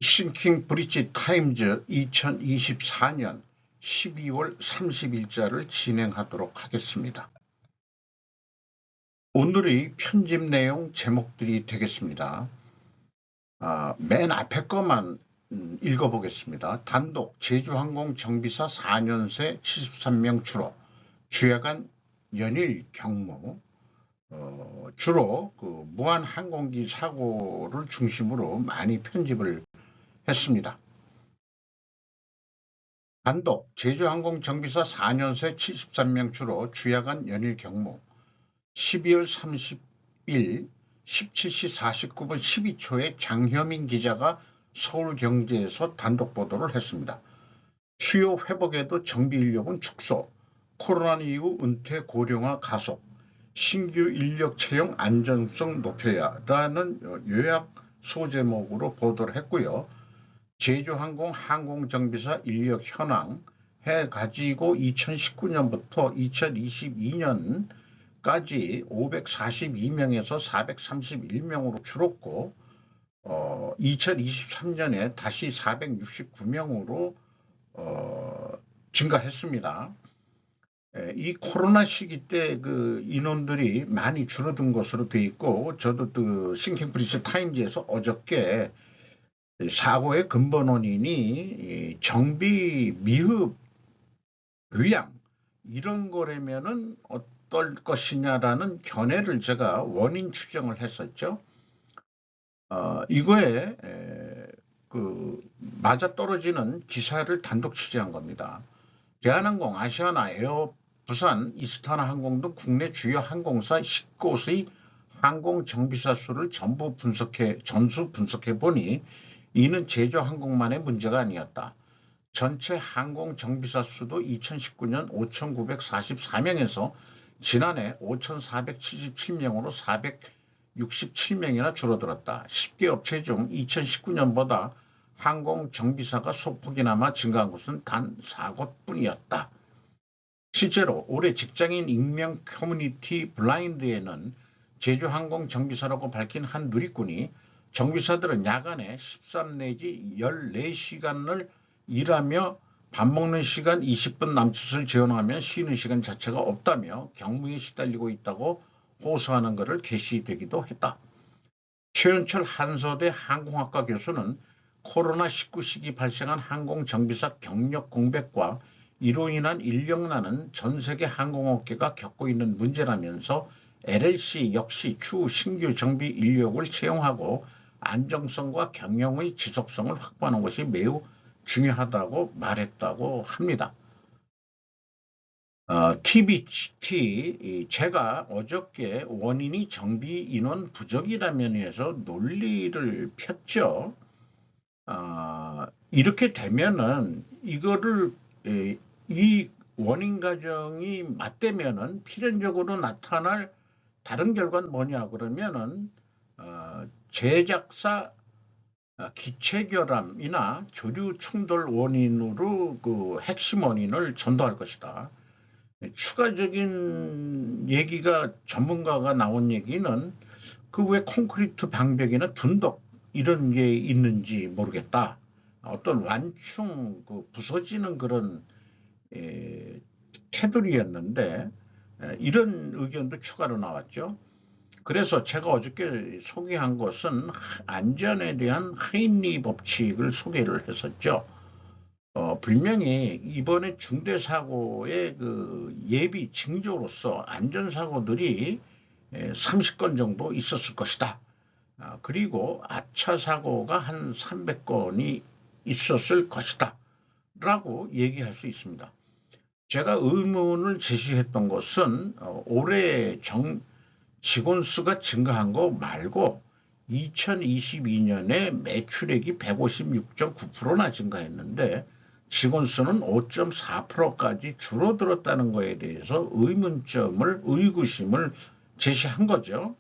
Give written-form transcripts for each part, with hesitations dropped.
싱킹 브릿지 타임즈 2024년 12월 30일자를 진행하도록 하겠습니다. 오늘의 편집 내용 제목들이 되겠습니다. 맨 앞에 것만 읽어보겠습니다. 단독 제주항공 정비사 4년새 73명 주로 주야간 연일 경무. 주로 무한 항공기 사고를 중심으로 많이 편집을 했습니다. 단독 제주항공 정비사 4년새 73명 주로 주야간 연일 경무 12월 30일 17시 49분 12초에 장효민 기자가 서울경제에서 단독 보도를 했습니다. 수요 회복에도 정비 인력은 축소, 코로나 이후 은퇴 고령화 가속, 신규 인력 채용 안정성 높여야라는 요약 소제목으로 보도를 했고요. 제주항공 항공정비사 인력 현황 해가지고 2019년부터 2022년까지 542명에서 431명으로 줄었고 2023년에 다시 469명으로 증가했습니다. 이 코로나 시기 때 인원들이 많이 줄어든 것으로 되어 있고, 저도 싱킹 브릿지 타임즈에서 어저께 사고의 근본 원인이 정비 미흡 불량 이런 거라면은 어떨 것이냐라는 견해를 제가 원인 추정을 했었죠. 이거에 맞아떨어지는 기사를 단독 취재한 겁니다. 대한항공, 아시아나, 에어, 부산, 이스타나 항공 등 국내 주요 항공사 10곳의 항공 정비사 수를 전수 분석해 보니 이는 제주항공만의 문제가 아니었다. 전체 항공 정비사 수도 2019년 5,944명에서 지난해 5,477명으로 467명이나 줄어들었다. 10개 업체 중 2019년보다 항공 정비사가 소폭이나마 증가한 곳은 단 4곳뿐이었다. 실제로 올해 직장인 익명 커뮤니티 블라인드에는 제주항공 정비사라고 밝힌 한 누리꾼이 정비사들은 야간에 13 내지 14시간을 일하며 밥 먹는 시간 20분 남짓을 제외하면 쉬는 시간 자체가 없다며 경무에 시달리고 있다고 호소하는 것을 게시되기도 했다. 최연철 한서대 항공학과 교수는 코로나19 시기 발생한 항공정비사 경력 공백과 이로 인한 인력난은 전 세계 항공업계가 겪고 있는 문제라면서 LLC 역시 추후 신규 정비 인력을 채용하고 안정성과 경영의 지속성을 확보하는 것이 매우 중요하다고 말했다고 합니다. TBT, 제가 어저께 원인이 정비 인원 부족이라면 해서 논리를 폈죠. 이렇게 되면은 이거를 이 원인 가정이 맞대면은 필연적으로 나타날 다른 결과는 뭐냐 그러면은 제작사 기체결함이나 조류 충돌 원인으로 핵심 원인을 전도할 것이다. 추가적인 얘기가 전문가가 나온 얘기는 왜 콘크리트 방벽이나 둔덕 이런 게 있는지 모르겠다. 어떤 완충 부서지는 그런 테두리였는데 이런 의견도 추가로 나왔죠. 그래서 제가 어저께 소개한 것은 안전에 대한 하인리 법칙을 소개를 했었죠. 분명히 이번에 중대사고의 예비 징조로서 안전사고들이 30건 정도 있었을 것이다. 그리고 아차 사고가 한 300건이 있었을 것이다. 라고 얘기할 수 있습니다. 제가 의문을 제시했던 것은 올해 직원 수가 증가한 거 말고 2022년에 매출액이 156.9%나 증가했는데 직원 수는 5.4%까지 줄어들었다는 것에 대해서 의구심을 제시한 거죠.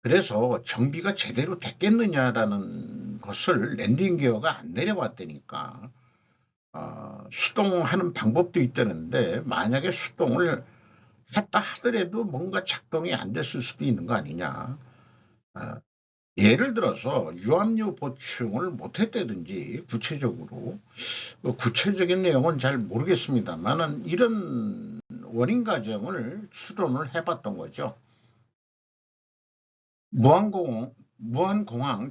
그래서 정비가 제대로 됐겠느냐라는 것을 랜딩 기어가 안 내려왔다니까. 수동하는 방법도 있다는데 만약에 수동을 했다 하더라도 뭔가 작동이 안 됐을 수도 있는 거 아니냐. 예를 들어서 유압류 보충을 못했다든지 구체적인 내용은 잘 모르겠습니다만은 이런 원인 과정을 추론을 해봤던 거죠. 무한공항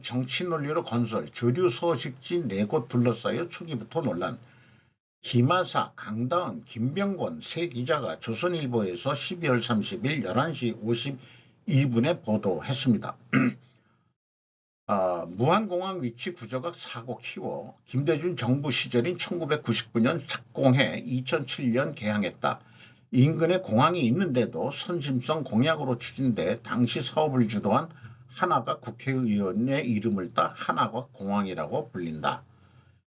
정치 논리로 건설, 조류 서식지 4곳 둘러싸여 초기부터 논란. 김하사, 강다은, 김병권 세 기자가 조선일보에서 12월 30일 11시 52분에 보도했습니다. 무한공항 위치 구조가 사고 키워 김대중 정부 시절인 1999년 착공해 2007년 개항했다. 인근에 공항이 있는데도 선심성 공약으로 추진돼 당시 사업을 주도한 하나가 국회의원의 이름을 따 하나가 공항이라고 불린다.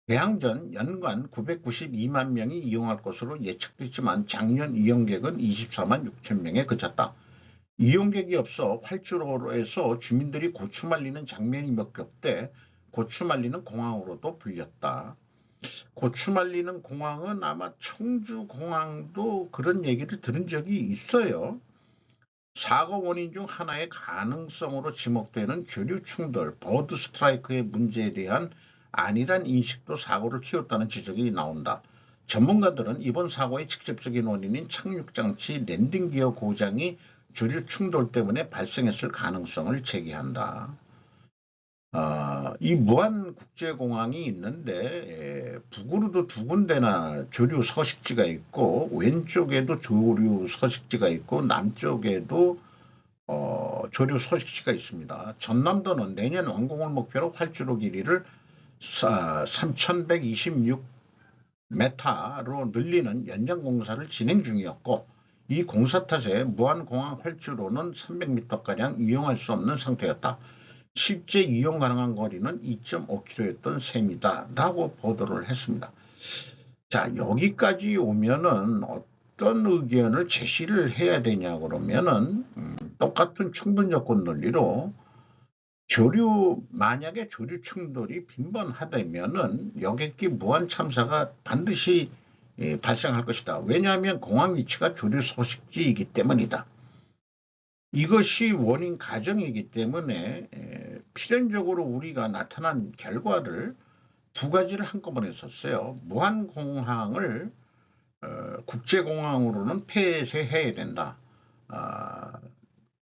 개항 전 연간 992만 명이 이용할 것으로 예측됐지만 작년 이용객은 24만 6천 명에 그쳤다. 이용객이 없어 활주로에서 주민들이 고추 말리는 장면이 몇 개 없대 고추 말리는 공항으로도 불렸다. 고추 말리는 공항은 아마 청주공항도 그런 얘기를 들은 적이 있어요. 사고 원인 중 하나의 가능성으로 지목되는 교류 충돌, 버드 스트라이크의 문제에 대한 안일한 인식도 사고를 키웠다는 지적이 나온다. 전문가들은 이번 사고의 직접적인 원인인 착륙장치 랜딩기어 고장이 조류 충돌 때문에 발생했을 가능성을 제기한다. 이 무안국제공항이 있는데 북으로도 2군데나 조류 서식지가 있고 왼쪽에도 조류 서식지가 있고 남쪽에도 조류 서식지가 있습니다. 전남도는 내년 완공을 목표로 활주로 길이를 3,126m로 늘리는 연장 공사를 진행 중이었고 이 공사 탓에 무안공항 활주로는 300m가량 이용할 수 없는 상태였다. 실제 이용 가능한 거리는 2.5km였던 셈이다 라고 보도를 했습니다. 자, 여기까지 오면은 어떤 의견을 제시를 해야 되냐 그러면은 똑같은 충분조건 논리로 만약에 조류 충돌이 빈번하다면은 여객기 무한 참사가 반드시 발생할 것이다. 왜냐하면 공항 위치가 조류 서식지이기 때문이다. 이것이 원인 가정이기 때문에 필연적으로 우리가 나타난 결과를 2가지를 한꺼번에 썼어요. 무한공항을 국제공항으로는 폐쇄해야 된다.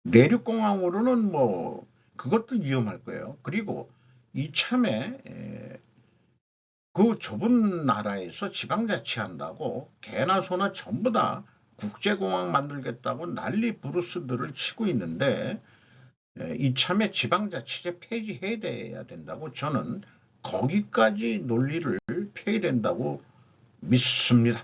내륙공항으로는 그것도 위험할 거예요. 그리고 이참에 그 좁은 나라에서 지방자치한다고 개나 소나 전부 다 국제공항 만들겠다고 난리 부르스들을 치고 있는데 이참에 지방자치제 폐지해야 된다고 저는 거기까지 논리를 펴야 된다고 믿습니다.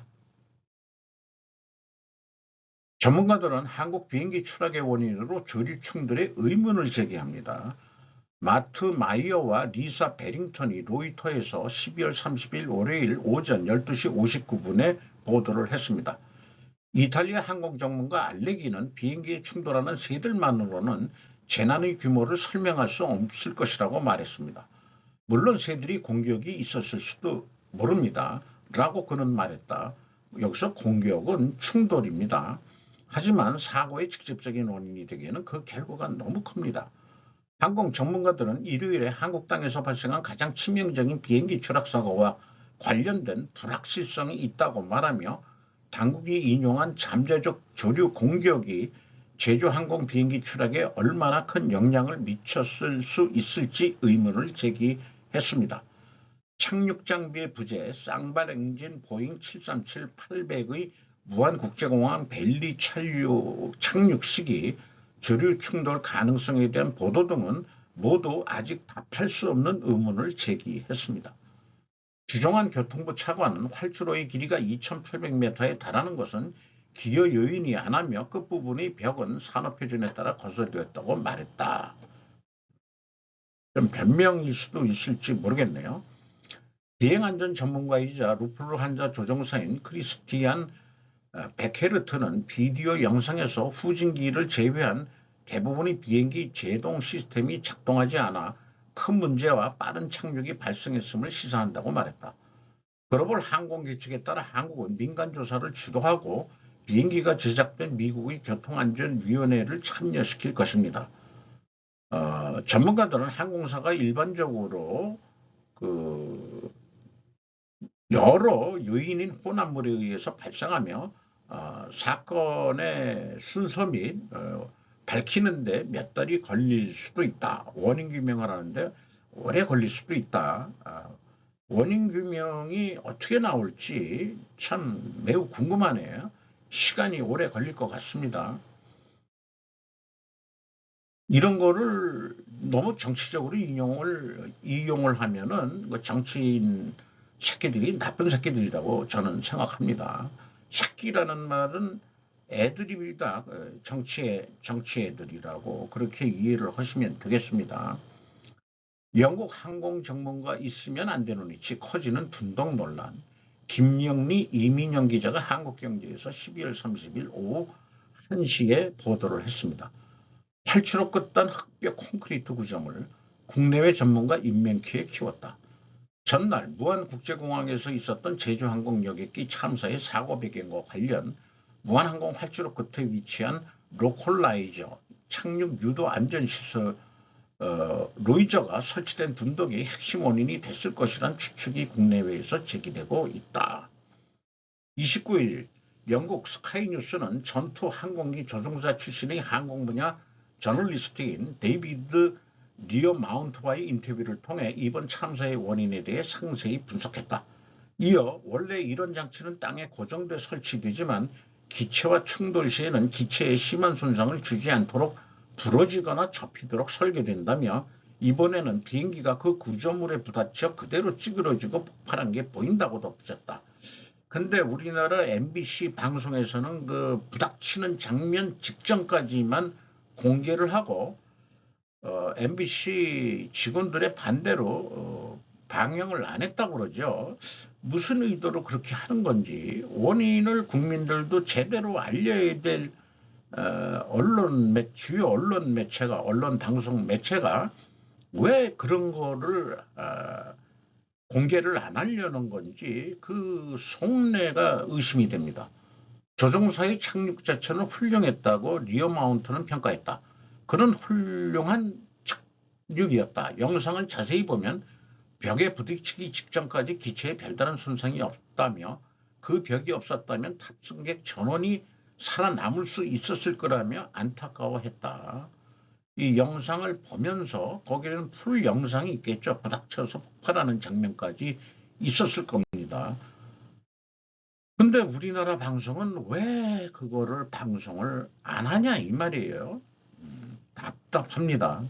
전문가들은 한국 비행기 추락의 원인으로 조류 충돌에 의문을 제기합니다. 마트 마이어와 리사 베링턴이 로이터에서 12월 30일 월요일 오전 12시 59분에 보도를 했습니다. 이탈리아 항공 전문가 알레기는 비행기에 충돌하는 새들만으로는 재난의 규모를 설명할 수 없을 것이라고 말했습니다. 물론 새들이 공격이 있었을 수도 모릅니다. 라고 그는 말했다. 여기서 공격은 충돌입니다. 하지만 사고의 직접적인 원인이 되기에는 그 결과가 너무 큽니다. 항공 전문가들은 일요일에 한국 땅에서 발생한 가장 치명적인 비행기 추락 사고와 관련된 불확실성이 있다고 말하며 당국이 인용한 잠재적 조류 공격이 제주 항공 비행기 추락에 얼마나 큰 영향을 미쳤을 수 있을지 의문을 제기했습니다. 착륙 장비의 부재, 쌍발 엔진 보잉 737-800의 무안국제공항 벨리 착륙 시기, 조류 충돌 가능성에 대한 보도 등은 모두 아직 답할 수 없는 의문을 제기했습니다. 주정환 교통부 차관은 활주로의 길이가 2,800m에 달하는 것은 기여 요인이 하나며 끝부분의 벽은 산업표준에 따라 건설되었다고 말했다. 좀 변명일 수도 있을지 모르겠네요. 비행안전 전문가이자 루프트한자 조종사인 크리스티안 베케르트는 비디오 영상에서 후진기를 제외한 대부분의 비행기 제동 시스템이 작동하지 않아 큰 문제와 빠른 착륙이 발생했음을 시사한다고 말했다. 글로벌 항공규칙에 따라 한국은 민간 조사를 주도하고 비행기가 제작된 미국의 교통안전위원회를 참여시킬 것입니다. 전문가들은 항공사가 일반적으로 그 여러 요인인 혼합물에 의해서 발생하며 사건의 순서 및 밝히는데 몇 달이 걸릴 수도 있다. 원인 규명을 하는데 오래 걸릴 수도 있다. 원인 규명이 어떻게 나올지 참 매우 궁금하네요. 시간이 오래 걸릴 것 같습니다. 이런 거를 너무 정치적으로 이용을 하면은 그 정치인 새끼들이 나쁜 새끼들이라고 저는 생각합니다. 새끼라는 말은 애드립이다. 정치 애들이라고 그렇게 이해를 하시면 되겠습니다. 영국 항공 전문가 있으면 안 되는 위치 커지는 둔동 논란. 김영리, 이민영 기자가 한국경제에서 12월 30일 오후 1시에 보도를 했습니다. 탈출로 끝단 흑벽 콘크리트 구조물 국내외 전문가 인명키에 키웠다. 전날 무안국제공항에서 있었던 제주항공 여객기 참사의 사고 배경과 관련 무안항공 활주로 끝에 위치한 로컬라이저 착륙 유도 안전시설 로이저가 설치된 둔덕이 핵심 원인이 됐을 것이란 추측이 국내외에서 제기되고 있다. 29일 영국 스카이뉴스는 전투 항공기 조종사 출신의 항공 분야 저널리스트인 데이비드 리어마운트와의 인터뷰를 통해 이번 참사의 원인에 대해 상세히 분석했다. 이어 원래 이런 장치는 땅에 고정돼 설치되지만 기체와 충돌 시에는 기체에 심한 손상을 주지 않도록 부러지거나 접히도록 설계된다며 이번에는 비행기가 그 구조물에 부딪혀 그대로 찌그러지고 폭발한 게 보인다고 덧붙였다. 근데 우리나라 MBC 방송에서는 그 부닥치는 장면 직전까지만 공개를 하고 MBC 직원들의 반대로 방영을 안 했다고 그러죠. 무슨 의도로 그렇게 하는 건지 원인을 국민들도 제대로 알려야 될 주요 언론 매체가 언론 방송 매체가 왜 그런 거를 공개를 안 하려는 건지 그 속내가 의심이 됩니다. 조종사의 착륙 자체는 훌륭했다고 리어 마운트는 평가했다. 그는 훌륭한 착륙이었다. 영상을 자세히 보면 벽에 부딪히기 직전까지 기체에 별다른 손상이 없다며 그 벽이 없었다면 탑승객 전원이 살아남을 수 있었을 거라며 안타까워했다. 이 영상을 보면서 거기에는 풀 영상이 있겠죠. 부닥쳐서 폭발하는 장면까지 있었을 겁니다. 근데 우리나라 방송은 왜 그거를 방송을 안 하냐 이 말이에요. 답답합니다.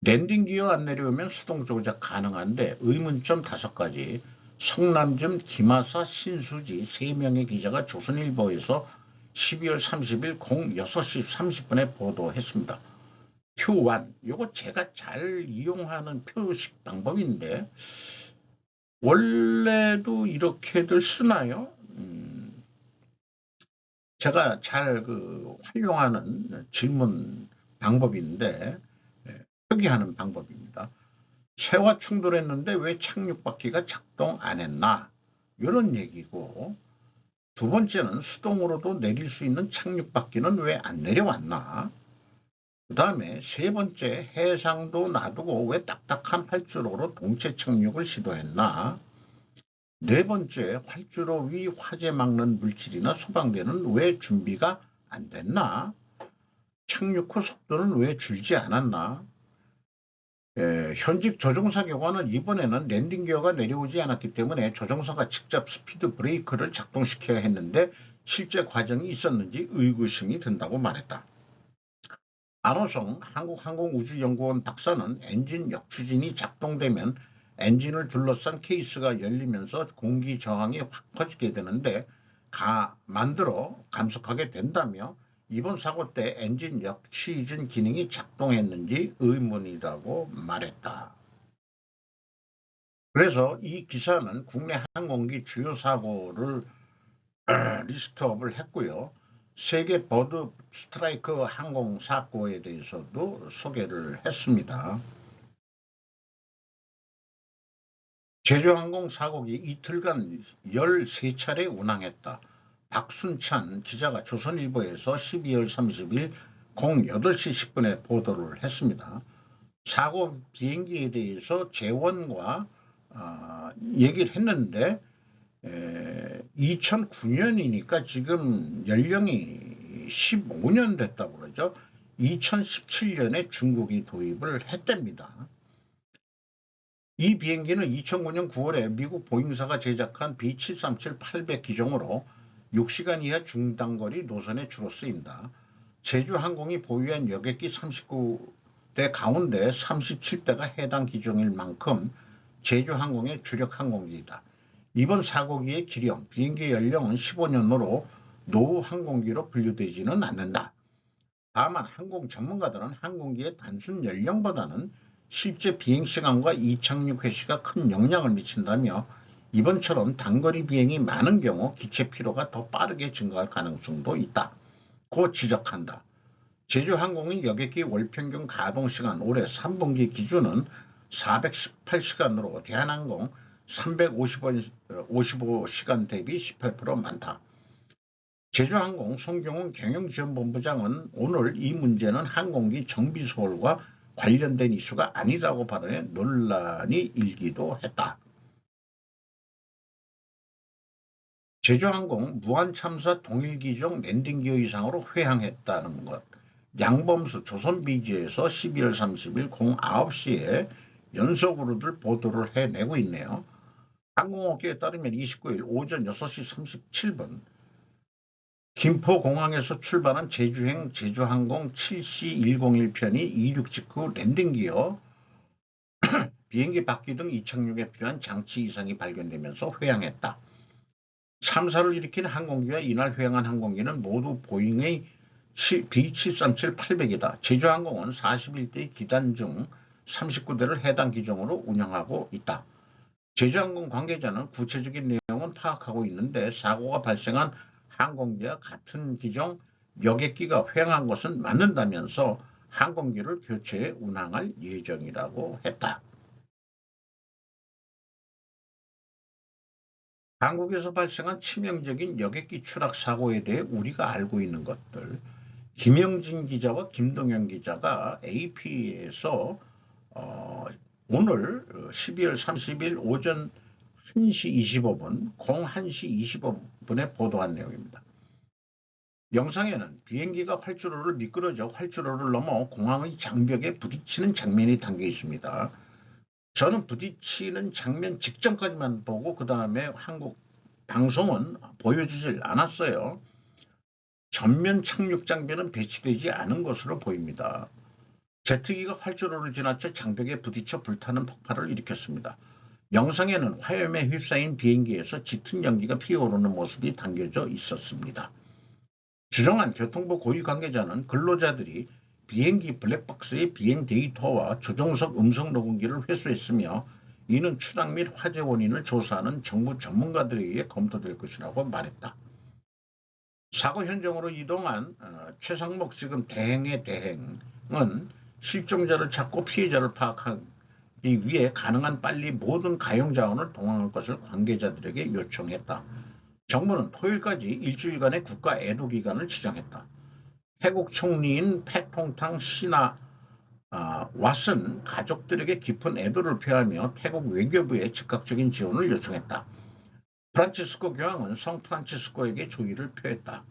랜딩 기어 안 내려오면 수동 조작 가능한데 의문점 5가지. 성남점 김하사 신수지 3명의 기자가 조선일보에서 12월 30일 06시 30분에 보도했습니다. Q1 이거 제가 잘 이용하는 표식 방법인데 원래도 이렇게들 쓰나요? 제가 잘 활용하는 질문 방법인데 표기하는 방법입니다. 새와 충돌했는데 왜 착륙바퀴가 작동 안 했나? 이런 얘기고 두 번째는 수동으로도 내릴 수 있는 착륙바퀴는 왜 안 내려왔나? 그 다음에 세 번째 해상도 놔두고 왜 딱딱한 활주로로 동체 착륙을 시도했나? 네 번째 활주로 위 화재 막는 물질이나 소방대는 왜 준비가 안 됐나? 착륙 후 속도는 왜 줄지 않았나? 현직 조종사 경우는 이번에는 랜딩 기어가 내려오지 않았기 때문에 조종사가 직접 스피드 브레이크를 작동시켜야 했는데 실제 과정이 있었는지 의구심이 든다고 말했다. 안호성 한국항공우주연구원 박사는 엔진 역추진이 작동되면 엔진을 둘러싼 케이스가 열리면서 공기 저항이 확 커지게 되는데 만들어 감속하게 된다며 이번 사고 때 엔진 역추진 기능이 작동했는지 의문이라고 말했다. 그래서 이 기사는 국내 항공기 주요 사고를 리스트업을 했고요. 세계 버드 스트라이크 항공 사고에 대해서도 소개를 했습니다. 제주항공 사고기 이틀간 13차례 운항했다. 박순찬 기자가 조선일보에서 12월 30일 08시 10분에 보도를 했습니다. 사고 비행기에 대해서 재원과 얘기를 했는데 2009년이니까 지금 연령이 15년 됐다고 그러죠. 2017년에 중국이 도입을 했답니다. 이 비행기는 2009년 9월에 미국 보잉사가 제작한 B737-800 기종으로 6시간 이하 중단거리 노선에 주로 쓰입니다. 제주항공이 보유한 여객기 39대 가운데 37대가 해당 기종일 만큼 제주항공의 주력 항공기이다. 이번 사고기의 기령, 비행기 연령은 15년으로 노후 항공기로 분류되지는 않는다. 다만 항공 전문가들은 항공기의 단순 연령보다는 실제 비행시간과 이착륙 횟수가 큰 영향을 미친다며 이번처럼 단거리 비행이 많은 경우 기체 피로가 더 빠르게 증가할 가능성도 있다고 지적한다. 제주항공의 여객기 월평균 가동시간 올해 3분기 기준은 418시간으로 대한항공 355시간 대비 18% 많다. 제주항공 송경훈 경영지원본부장은 오늘 이 문제는 항공기 정비 소홀과 관련된 이슈가 아니라고 발언해 논란이 일기도 했다. 제주항공 무한참사 동일기종 랜딩기어 이상으로 회항했다는 것. 양범수 조선비지에서 12월 30일 09시에 연속으로들 보도를 해내고 있네요. 항공업계에 따르면 29일 오전 6시 37분 김포공항에서 출발한 제주행 제주항공 7C101편이 이륙 직후 랜딩기어, 비행기 바퀴 등 이착륙에 필요한 장치 이상이 발견되면서 회항했다. 참사를 일으킨 항공기와 이날 회항한 항공기는 모두 보잉의 B737-800이다. 제주항공은 41대의 기단 중 39대를 해당 기종으로 운영하고 있다. 제주항공 관계자는 구체적인 내용은 파악하고 있는데 사고가 발생한 항공기와 같은 기종 여객기가 회항한 것은 맞는다면서 항공기를 교체해 운항할 예정이라고 했다. 한국에서 발생한 치명적인 여객기 추락 사고에 대해 우리가 알고 있는 것들, 김영진 기자와 김동현 기자가 AP에서 오늘 12월 30일 오전 1시 25분, 01시 25분에 보도한 내용입니다. 영상에는 비행기가 활주로를 미끄러져 활주로를 넘어 공항의 장벽에 부딪히는 장면이 담겨 있습니다. 저는 부딪히는 장면 직전까지만 보고 그 다음에 한국 방송은 보여주질 않았어요. 전면 착륙 장비는 배치되지 않은 것으로 보입니다. 제트기가 활주로를 지나쳐 장벽에 부딪혀 불타는 폭발을 일으켰습니다. 영상에는 화염에 휩싸인 비행기에서 짙은 연기가 피어오르는 모습이 담겨져 있었습니다. 주정한 교통부 고위 관계자는 근로자들이 비행기 블랙박스의 비행 데이터와 조종석 음성 녹음기를 회수했으며 이는 추락 및 화재 원인을 조사하는 정부 전문가들에 의해 검토될 것이라고 말했다. 사고 현장으로 이동한 최상목 지금 대행의 대행은 실종자를 찾고 피해자를 파악하기 위해 가능한 빨리 모든 가용 자원을 동원할 것을 관계자들에게 요청했다. 정부는 토요일까지 일주일간의 국가 애도 기간을 지정했다. 태국 총리인 패통탕 시나 왓은 가족들에게 깊은 애도를 표하며 태국 외교부에 즉각적인 지원을 요청했다. 프란치스코 교황은 성 프란치스코에게 조의를 표했다.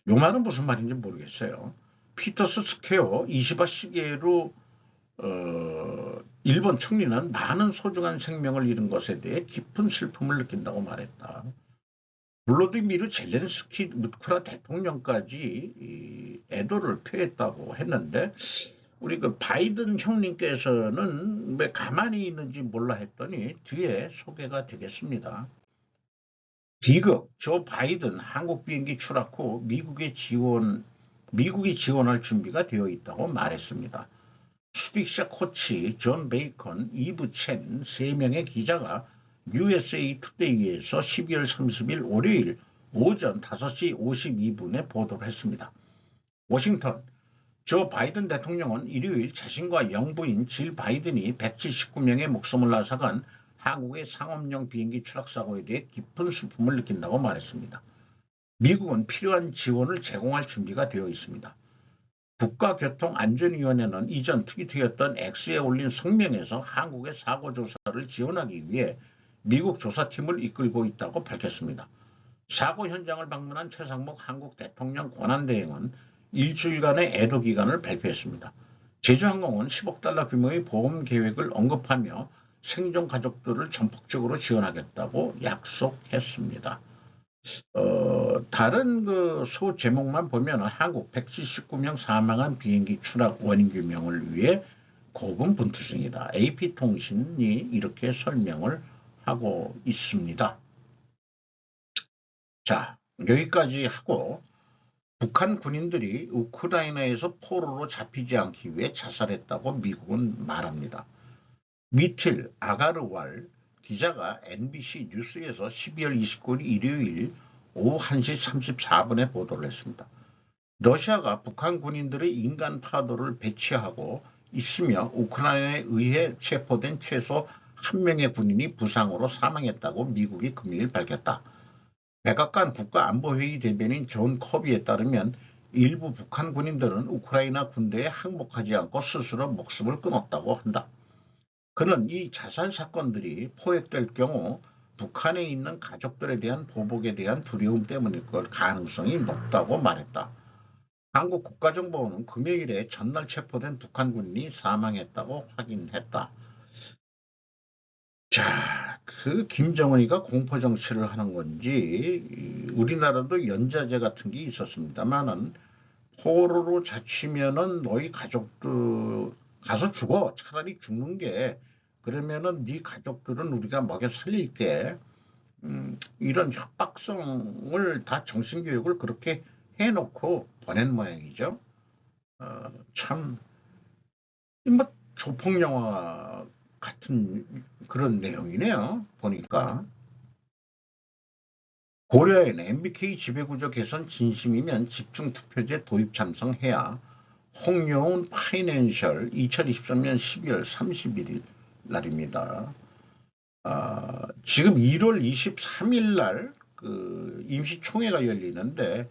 이 말은 무슨 말인지 모르겠어요. 피터스 스퀘어 20화 시계로 일본 총리는 많은 소중한 생명을 잃은 것에 대해 깊은 슬픔을 느낀다고 말했다. 블로디미르 젤렌스키 우크라 대통령까지 애도를 표했다고 했는데 우리 그 바이든 형님께서는 왜 가만히 있는지 몰라 했더니 뒤에 소개가 되겠습니다. 비극, 조 바이든 한국 비행기 추락 후 미국이 지원할 준비가 되어 있다고 말했습니다. 수딕샤 코치, 존 베이컨, 이브 첸 3명의 기자가 USA 투데이에서 12월 30일 월요일 오전 5시 52분에 보도를 했습니다. 워싱턴, 조 바이든 대통령은 일요일 자신과 영부인 질 바이든이 179명의 목숨을 앗아간 한국의 상업용 비행기 추락 사고에 대해 깊은 슬픔을 느낀다고 말했습니다. 미국은 필요한 지원을 제공할 준비가 되어 있습니다. 국가교통안전위원회는 이전 트위터였던 X에 올린 성명에서 한국의 사고조사를 지원하기 위해 미국 조사팀을 이끌고 있다고 밝혔습니다. 사고 현장을 방문한 최상목 한국 대통령 권한대행은 일주일간의 애도 기간을 발표했습니다. 제주항공은 10억 달러 규모의 보험 계획을 언급하며 생존 가족들을 전폭적으로 지원하겠다고 약속했습니다. 다른 그 소 제목만 보면 한국 179명 사망한 비행기 추락 원인 규명을 위해 고분 분투 중이다. AP통신이 이렇게 설명을 하고 있습니다. 자, 여기까지 하고 북한 군인들이 우크라이나에서 포로로 잡히지 않기 위해 자살했다고 미국은 말합니다. 미틸 아가르왈 기자가 NBC 뉴스에서 12월 29일 일요일 오후 1시 34분에 보도를 했습니다. 러시아가 북한 군인들의 인간 파도를 배치하고 있으며 우크라이나에 의해 체포된 최소 1명의 군인이 부상으로 사망했다고 미국이 금요일 밝혔다. 백악관 국가안보회의 대변인 존 커비에 따르면 일부 북한 군인들은 우크라이나 군대에 항복하지 않고 스스로 목숨을 끊었다고 한다. 그는 이 자살 사건들이 포획될 경우 북한에 있는 가족들에 대한 보복에 대한 두려움 때문일 걸 가능성이 높다고 말했다. 한국 국가정보원은 금요일에 전날 체포된 북한 군인이 사망했다고 확인했다. 자, 그 김정은이가 공포정치를 하는 건지 우리나라도 연좌제 같은 게 있었습니다만은 포로로 잡히면은 너희 가족들 가서 죽어. 차라리 죽는 게 그러면은 네 가족들은 우리가 먹여 살릴게. 이런 협박성을 다 정신교육을 그렇게 해놓고 보낸 모양이죠. 참, 뭐 조폭영화 같은 그런 내용이네요. 보니까. 고려엔 MBK 지배구조 개선 진심이면 집중투표제 도입 찬성해야. 홍여운 파이낸셜 2023년 12월 31일 날입니다. 지금 1월 23일 날 그 임시총회가 열리는데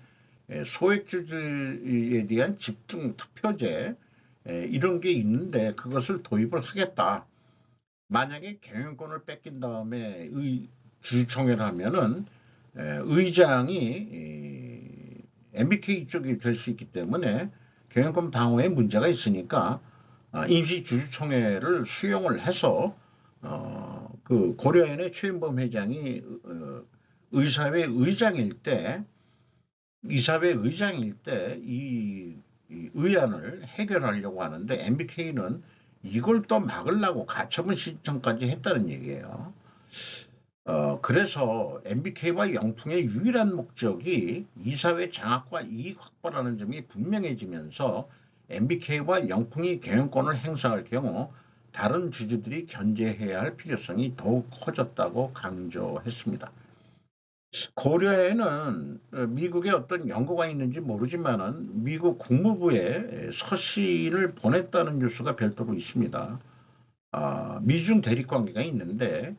소액주주에 대한 집중투표제 이런 게 있는데 그것을 도입을 하겠다. 만약에 경영권을 뺏긴 다음에 주주총회를 하면은 의장이 MBK 쪽이 될 수 있기 때문에 경영권 방어에 문제가 있으니까 임시주주총회를 수용을 해서 그 고려엔의 최인범 회장이 이사회 의장일 때 이 의안을 해결하려고 하는데 MBK는 이걸 또 막으려고 가처분 신청까지 했다는 얘기예요. 그래서 MBK와 영풍의 유일한 목적이 이사회 장악과 이익 확보라는 점이 분명해지면서 MBK와 영풍이 경영권을 행사할 경우 다른 주주들이 견제해야 할 필요성이 더욱 커졌다고 강조했습니다. 고려에는 미국의 어떤 연고가 있는지 모르지만은 미국 국무부에 서신을 보냈다는 뉴스가 별도로 있습니다. 미중 대립 관계가 있는데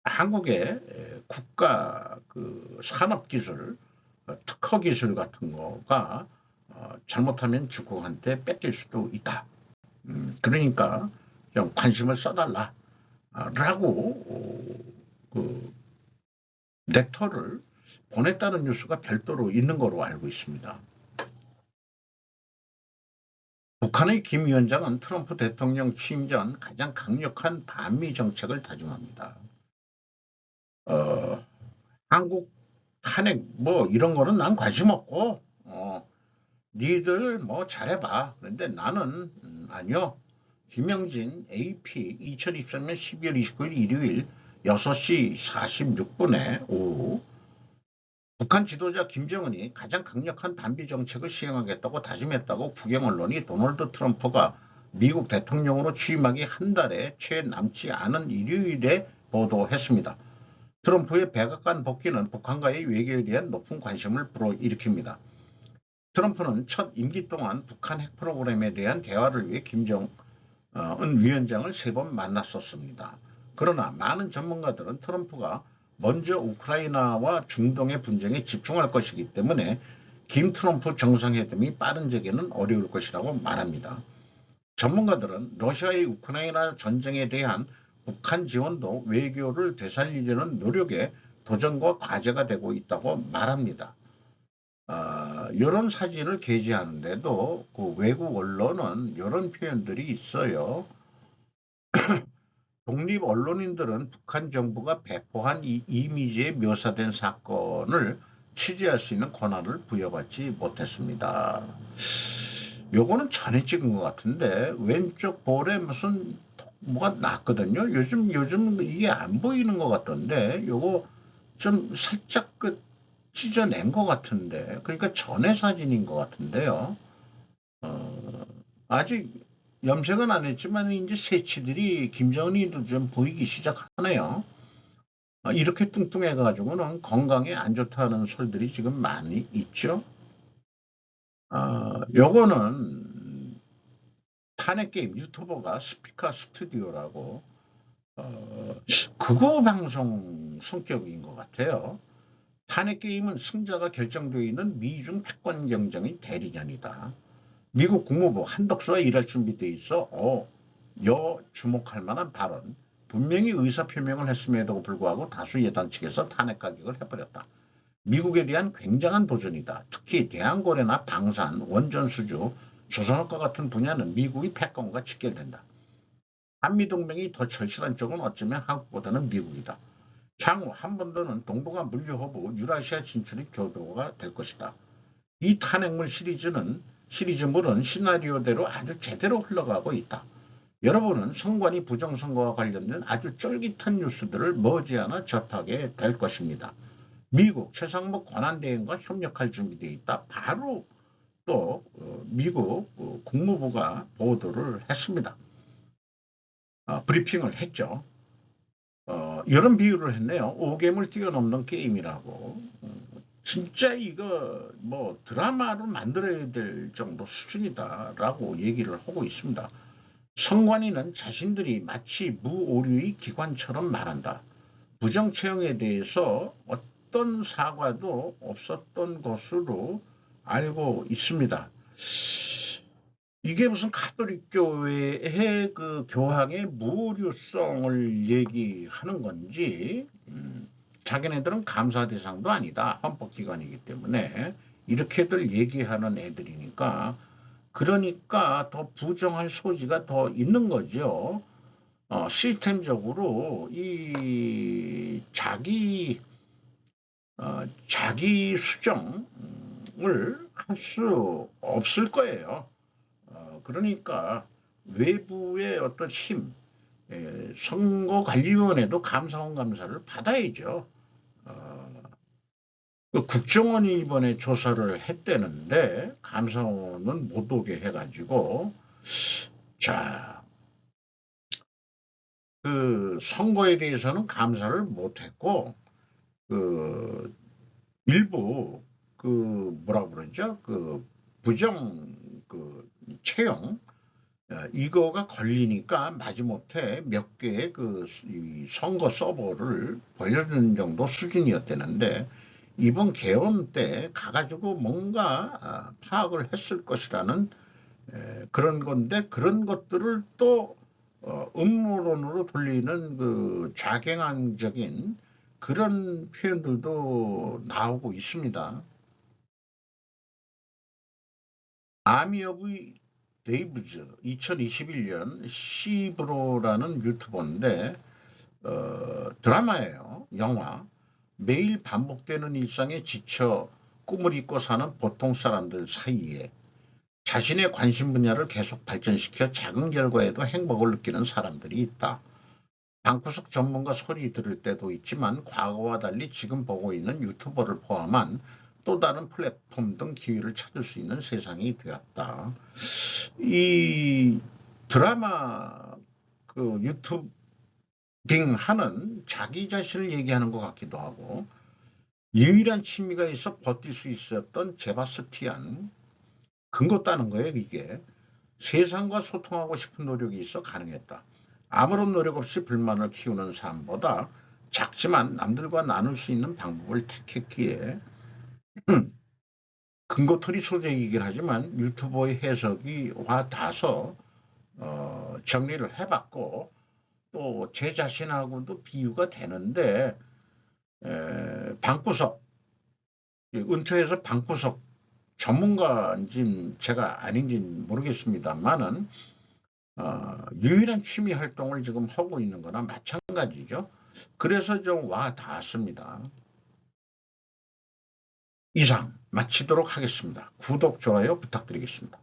한국의 국가 그 산업기술, 특허기술 같은 거가 잘못하면 중국한테 뺏길 수도 있다. 그러니까 좀 관심을 써달라라고 그 렉터를 보냈다는 뉴스가 별도로 있는 거로 알고 있습니다. 북한의 김 위원장은 트럼프 대통령 취임 전 가장 강력한 반미 정책을 다짐합니다. 한국 탄핵 뭐 이런 거는 난 관심 없고 니들 뭐 잘해봐. 그런데 나는 아니요. 김영진 AP 2023년 12월 29일 일요일 6시 46분에 오후 북한 지도자 김정은이 가장 강력한 반미 정책을 시행하겠다고 다짐했다고 국영 언론이 도널드 트럼프가 미국 대통령으로 취임하기 한 달에 채 남지 않은 일요일에 보도했습니다. 트럼프의 백악관 복귀는 북한과의 외교에 대한 높은 관심을 불어일으킵니다. 트럼프는 첫 임기 동안 북한 핵 프로그램에 대한 대화를 위해 김정은 위원장을 3번 만났었습니다. 그러나 많은 전문가들은 트럼프가 먼저 우크라이나와 중동의 분쟁에 집중할 것이기 때문에 김 트럼프 정상회담이 빠른 적에는 어려울 것이라고 말합니다. 전문가들은 러시아의 우크라이나 전쟁에 대한 북한 지원도 외교를 되살리려는 노력의 도전과 과제가 되고 있다고 말합니다. 이런 사진을 게재하는데도 그 외국 언론은 이런 표현들이 있어요. 독립 언론인들은 북한 정부가 배포한 이 이미지에 묘사된 사건을 취재할 수 있는 권한을 부여받지 못했습니다. 요거는 전에 찍은 것 같은데 왼쪽 볼에 무슨 뭐가 났거든요. 요즘 이게 안 보이는 것 같던데 요거 좀 살짝 찢어낸 것 같은데 그러니까 전의 사진인 것 같은데요. 아직 염색은 안 했지만 이제 새치들이 김정은이도 좀 보이기 시작하네요. 이렇게 뚱뚱해가지고는 건강에 안 좋다는 설들이 지금 많이 있죠. 요거는 탄핵게임 유튜버가 스피커 스튜디오라고 그거 방송 성격인 것 같아요. 탄핵게임은 승자가 결정되어 있는 미중 패권 경쟁의 대리전이다. 미국 국무부 한덕수와 일할 준비돼 있어 주목할 만한 발언. 분명히 의사표명을 했음에도 불구하고 다수 예단 측에서 탄핵 가격을 해버렸다. 미국에 대한 굉장한 도전이다. 특히 대한고래나 방산, 원전수주, 조선업과 같은 분야는 미국이 패권과 직결된다. 한미동맹이 더 절실한 쪽은 어쩌면 한국보다는 미국이다. 향후 한반도는 동북아 물류허브 유라시아 진출이 교도가 될 것이다. 이 탄핵물 시리즈물은 시나리오대로 아주 제대로 흘러가고 있다. 여러분은 선관위 부정선거와 관련된 아주 쫄깃한 뉴스들을 머지않아 접하게 될 것입니다. 미국 최상목 권한대행과 협력할 준비되어 있다. 바로 또 미국 국무부가 보도를 했습니다. 브리핑을 했죠. 이런 비유를 했네요. 5개물 뛰어넘는 게임이라고. 진짜 이거 뭐 드라마로 만들어야 될 정도 수준이다라고 얘기를 하고 있습니다. 선관위는 자신들이 마치 무오류의 기관처럼 말한다. 부정채용에 대해서 어떤 사과도 없었던 것으로 알고 있습니다. 이게 무슨 가톨릭 교회의 그 교황의 무오류성을 얘기하는 건지 자기네들은 감사 대상도 아니다. 헌법기관이기 때문에 이렇게들 얘기하는 애들이니까 그러니까 더 부정할 소지가 더 있는 거죠. 시스템적으로 이 자기 수정을 할 수 없을 거예요. 그러니까 외부의 어떤 힘, 선거관리위원회도 감사원 감사를 받아야죠. 국정원이 이번에 조사를 했대는데 감사원은 못 오게 해가지고 자, 그 선거에 대해서는 감사를 못했고 일부 뭐라 그러죠? 부정 채용 이거가 걸리니까 마지못해 몇 개의 선거 서버를 벌려주는 정도 수준이었다는데 이번 개원 때 가가지고 뭔가 파악을 했을 것이라는 그런 건데 그런 것들을 또 음모론으로 돌리는 자경학적인 그런 표현들도 나오고 있습니다. 아미 오브 데이브즈 2021년 시브로라는 유튜버인데 드라마예요. 영화. 매일 반복되는 일상에 지쳐 꿈을 잊고 사는 보통 사람들 사이에 자신의 관심 분야를 계속 발전시켜 작은 결과에도 행복을 느끼는 사람들이 있다. 방구석 전문가 소리 들을 때도 있지만 과거와 달리 지금 보고 있는 유튜버를 포함한 또 다른 플랫폼 등 기회를 찾을 수 있는 세상이 되었다. 이 드라마 유튜빙 하는 자기 자신을 얘기하는 것 같기도 하고 유일한 취미가 있어 버틸 수 있었던 제바스티안 근거 따는 거예요. 이게 세상과 소통하고 싶은 노력이 있어 가능했다. 아무런 노력 없이 불만을 키우는 삶보다 작지만 남들과 나눌 수 있는 방법을 택했기에 근거토리 소재이긴 하지만 유튜버의 해석이 와 닿아서 정리를 해봤고 또 제 자신하고도 비유가 되는데 방구석, 은퇴해서 방구석 전문가인지는 제가 아닌지는 모르겠습니다만은 유일한 취미 활동을 지금 하고 있는 거나 마찬가지죠. 그래서 좀 와 닿았습니다. 이상 마치도록 하겠습니다. 구독, 좋아요 부탁드리겠습니다.